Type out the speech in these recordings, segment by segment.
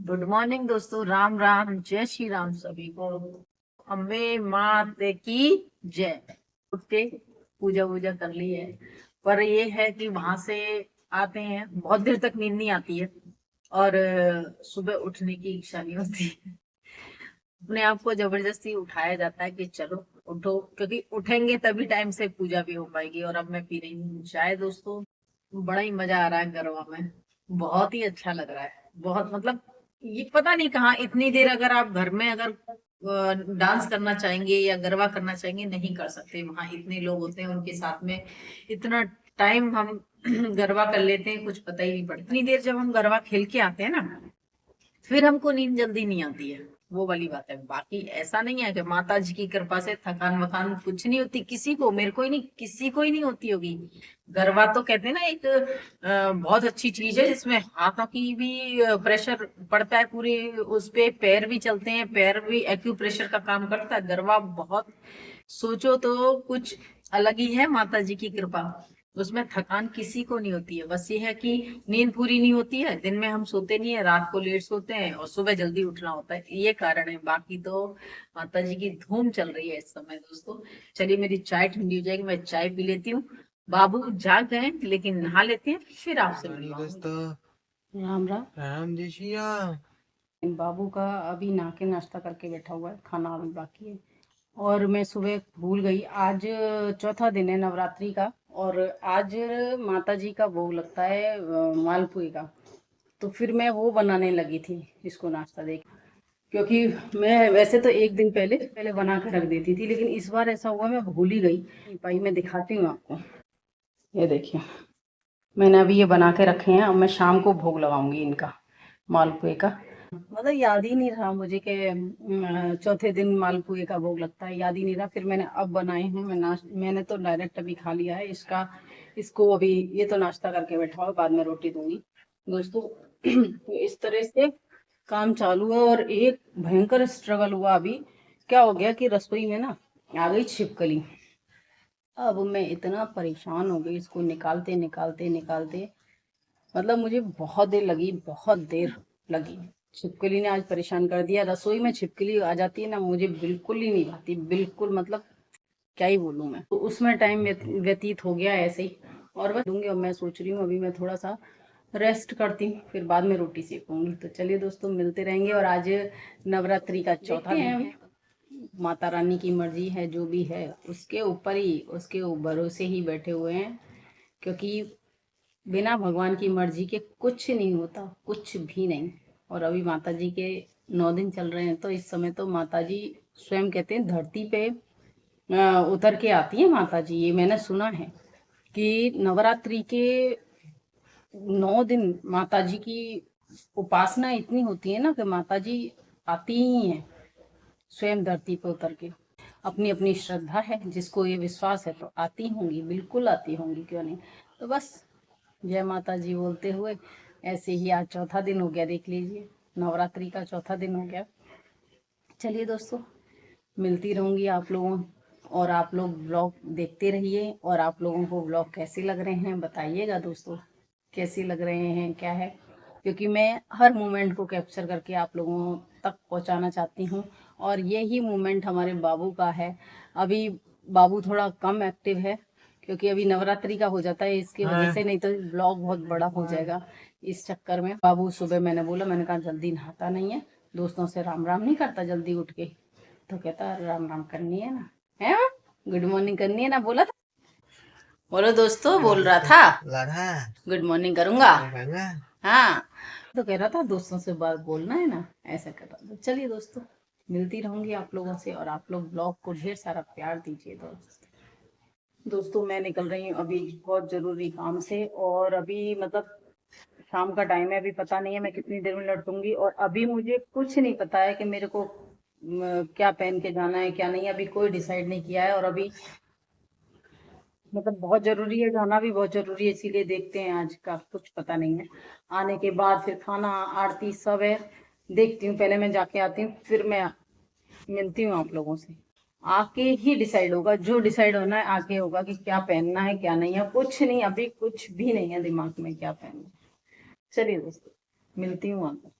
Good morning दोस्तों, राम राम, जय श्री राम सभी को। अम्बे माते की जय। उठ के पूजा वूजा कर ली है, पर ये है कि वहां से आते हैं बहुत देर तक नींद नहीं आती है और सुबह उठने की इच्छा नहीं होती। अपने आप को जबरदस्ती उठाया जाता है कि चलो उठो, क्योंकि उठेंगे तभी टाइम से पूजा भी हो पाएगी। और अब मैं पी रही हूँ चाय दोस्तों। बड़ा ही मजा आ रहा है गरबा में, बहुत ही अच्छा लग रहा है। बहुत मतलब ये पता नहीं कहाँ इतनी देर अगर आप घर में अगर डांस करना चाहेंगे या गरबा करना चाहेंगे नहीं कर सकते। वहां इतने लोग होते हैं, उनके साथ में इतना टाइम हम गरबा कर लेते हैं, कुछ पता ही नहीं पड़ता। इतनी देर जब हम गरबा खेल के आते हैं ना, फिर हमको नींद जल्दी नहीं आती है, वो वाली बात है। बाकी ऐसा नहीं है कि माता जी की कृपा से थकान वकान कुछ नहीं होती किसी को, मेरे को ही नहीं, किसी को ही नहीं होती होगी। गरबा तो कहते हैं ना एक बहुत अच्छी चीज है, जिसमें हाथों की भी प्रेशर पड़ता है पूरे उस पे, पैर भी चलते हैं, पैर भी एक्यूप्रेशर का काम करता है। गरबा बहुत सोचो तो कुछ अलग ही है, माता जी की कृपा। उसमें थकान किसी को नहीं होती है, बस ये है कि नींद पूरी नहीं होती है, दिन में हम सोते नहीं है, रात को लेट सोते हैं और सुबह जल्दी उठना होता है, ये कारण है। बाकी तो माता जी की धूम चल रही है इस समय दोस्तों। चलिए मेरी चाय ठंडी हो जाएगी, मैं चाय पी लेती हूँ। बाबू जाग गए लेकिन नहा लेते हैं, फिर आपसे दोस्तों राम राम। राम जय श्री राम। बाबू का अभी नहा के नाश्ता करके बैठा हुआ है, खाना अभी बाकी है। और मैं सुबह भूल गई, आज चौथा दिन है नवरात्रि का, और आज माता जी का भोग लगता है मालपुए का। तो फिर मैं वो बनाने लगी थी इसको नाश्ता देख, क्योंकि मैं वैसे तो एक दिन पहले पहले बना कर रख देती थी, लेकिन इस बार ऐसा हुआ मैं भूल ही गई। भाई मैं दिखाती हूँ आपको, ये देखिए मैंने अभी ये बना के रखे हैं। अब मैं शाम को भोग लगाऊंगी इनका, मालपुए का। मतलब याद ही नहीं रहा मुझे कि चौथे दिन मालपुए का भोग लगता है, याद ही नहीं रहा। फिर मैंने अब बनाए हैं, मैंने तो डायरेक्ट अभी खा लिया है इसका, इसको अभी ये तो नाश्ता करके बैठा हुआ, बाद में रोटी दूंगी दोस्तों। तो इस तरह से काम चालू है, और एक भयंकर स्ट्रगल हुआ अभी। क्या हो गया कि रसोई में ना आ गई छिपकली। अब मैं इतना परेशान हो गई इसको निकालते निकालते निकालते, मतलब मुझे बहुत देर लगी, बहुत देर लगी। छिपकली ने आज परेशान कर दिया। रसोई में छिपकली आ जाती है ना, मुझे बिल्कुल ही नहीं भाती, बिल्कुल। मतलब क्या ही बोलूं मैं, तो उसमें टाइम व्यतीत हो गया ऐसे ही। और बस दूंगी, और मैं सोच रही हूँ अभी मैं थोड़ा सा रेस्ट करती हूँ, फिर बाद में रोटी सेकूंगी। तो चलिए दोस्तों मिलते रहेंगे। और आज नवरात्रि का चौथा दिन है। माता रानी की मर्जी है, जो भी है उसके ऊपर ही, उसके भरोसे ही बैठे हुए हैं, क्योंकि बिना भगवान की मर्जी के कुछ नहीं होता, कुछ भी नहीं। और अभी माता जी के 9 दिन चल रहे हैं, तो इस समय तो माता जी स्वयं कहते हैं धरती पे उतर के आती है माता जी। ये मैंने सुना है कि नवरात्रि के 9 दिन माता जी की उपासना इतनी होती है ना, कि माता जी आती ही हैं स्वयं धरती पे उतर के। अपनी अपनी श्रद्धा है, जिसको ये विश्वास है तो आती होंगी, बिल्कुल आती होंगी, क्यों नहीं। तो बस जय माता जी बोलते हुए, ऐसे ही आज चौथा दिन हो गया, देख लीजिए नवरात्रि का चौथा दिन हो गया। चलिए दोस्तों मिलती रहूंगी आप लोगों, और आप लोग ब्लॉग देखते रहिए। और आप लोगों को ब्लॉग कैसे लग रहे हैं बताइएगा दोस्तों, कैसे लग रहे हैं क्या है, क्योंकि मैं हर मोमेंट को कैप्चर करके आप लोगों तक पहुंचाना चाहती हूँ। और यही मोमेंट हमारे बाबू का है। अभी बाबू थोड़ा कम एक्टिव है, क्योंकि अभी नवरात्रि का हो जाता है इसकी वजह से, नहीं तो ब्लॉग बहुत बड़ा हो जाएगा। इस चक्कर में बाबू सुबह मैंने बोला, मैंने कहा जल्दी नहाता नहीं है, दोस्तों से राम राम नहीं करता जल्दी उठ के। तो कहता राम राम करनी है ना, है गुड मॉर्निंग करनी है ना, बोला था। बोलो दोस्तों, बोल रहा था गुड मॉर्निंग करूंगा। हाँ, तो कह रहा था दोस्तों से बात बोलना है ना, ऐसा कर रहा था। चलिए दोस्तों मिलती रहूंगी आप लोगों से, और आप लोग ब्लॉग को ढेर सारा प्यार दीजिए दोस्तों मैं निकल रही हूँ अभी बहुत जरूरी काम से, और अभी मतलब शाम का टाइम है, अभी पता नहीं है मैं कितनी देर में लौटूंगी। और अभी मुझे कुछ नहीं पता है कि मेरे को क्या पहन के जाना है क्या नहीं, अभी कोई डिसाइड नहीं किया है। और अभी मतलब बहुत जरूरी है, जाना भी बहुत जरूरी है, इसीलिए देखते हैं आज का, कुछ पता नहीं है। आने के बाद फिर खाना आरती सब है, देखती हूँ, पहले मैं जाके आती हूँ, फिर मैं मिलती हूँ आप लोगों से। आके ही डिसाइड होगा, जो डिसाइड होना है आके होगा, कि क्या पहनना है क्या नहीं है। कुछ नहीं, अभी कुछ भी नहीं है दिमाग में क्या पहनना है। चलिए दोस्तों मिलती हूँ आपको।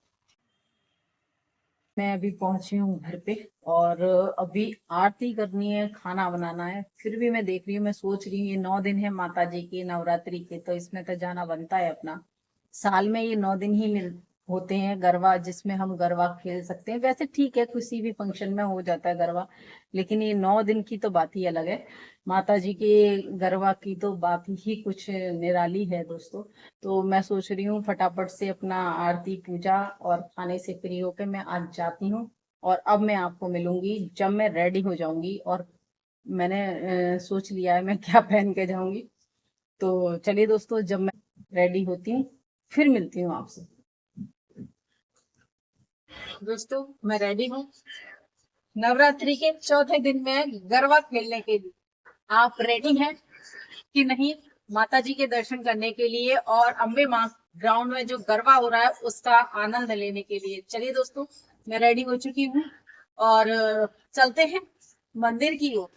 मैं अभी पहुंची हूँ घर पे और अभी आरती करनी है, खाना बनाना है। फिर भी मैं देख रही हूँ, मैं सोच रही हूँ ये 9 दिन है माता जी के नवरात्रि के, तो इसमें तो जाना बनता है अपना। साल में ये 9 दिन ही मिल होते हैं गरबा, जिसमें हम गरबा खेल सकते हैं। वैसे ठीक है, किसी भी फंक्शन में हो जाता है गरबा, लेकिन ये 9 दिन की तो बात ही अलग है। माता जी के गरबा की तो बात ही कुछ निराली है दोस्तों। तो मैं सोच रही हूँ फटाफट से अपना आरती पूजा और खाने से फ्री होकर मैं आज जाती हूँ। और अब मैं आपको मिलूंगी जब मैं रेडी हो जाऊंगी, और मैंने सोच लिया है मैं क्या पहन के जाऊंगी। तो चलिए दोस्तों, जब मैं रेडी होती हूँ फिर मिलती हूँ आपसे। दोस्तों, मैं रेडी हूँ नवरात्रि के चौथे दिन में गरबा खेलने के लिए। आप रेडी हैं कि नहीं माता जी के दर्शन करने के लिए और अम्बे माँ ग्राउंड में जो गरबा हो रहा है उसका आनंद लेने के लिए? चलिए दोस्तों, मैं रेडी हो चुकी हूँ और चलते हैं मंदिर की ओर।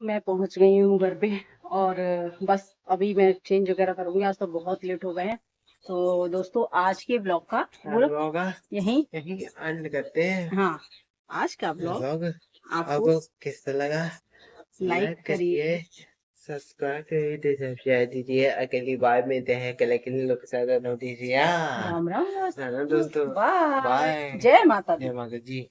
मैं पहुंच गई हूँ घर पे और बस अभी मैं चेंज वगैरह करूंगी। आज तो बहुत लेट हो गए हैं। तो दोस्तों, आज के ब्लॉग का ब्लॉग यही यही एंड करते हैं। हाँ, आज का ब्लॉग ब्लॉग आपको आपको कैसा लगा? लाइक लाइक करिए। करिए, सब्सक्राइब करिए, शेयर दीजिए। अगली बार मिलते हैं कल लोग के साथ नोटिस। राम राम दोस्तों, दोस्तों, बाय। बाय। जय माता दी। जय माता जी।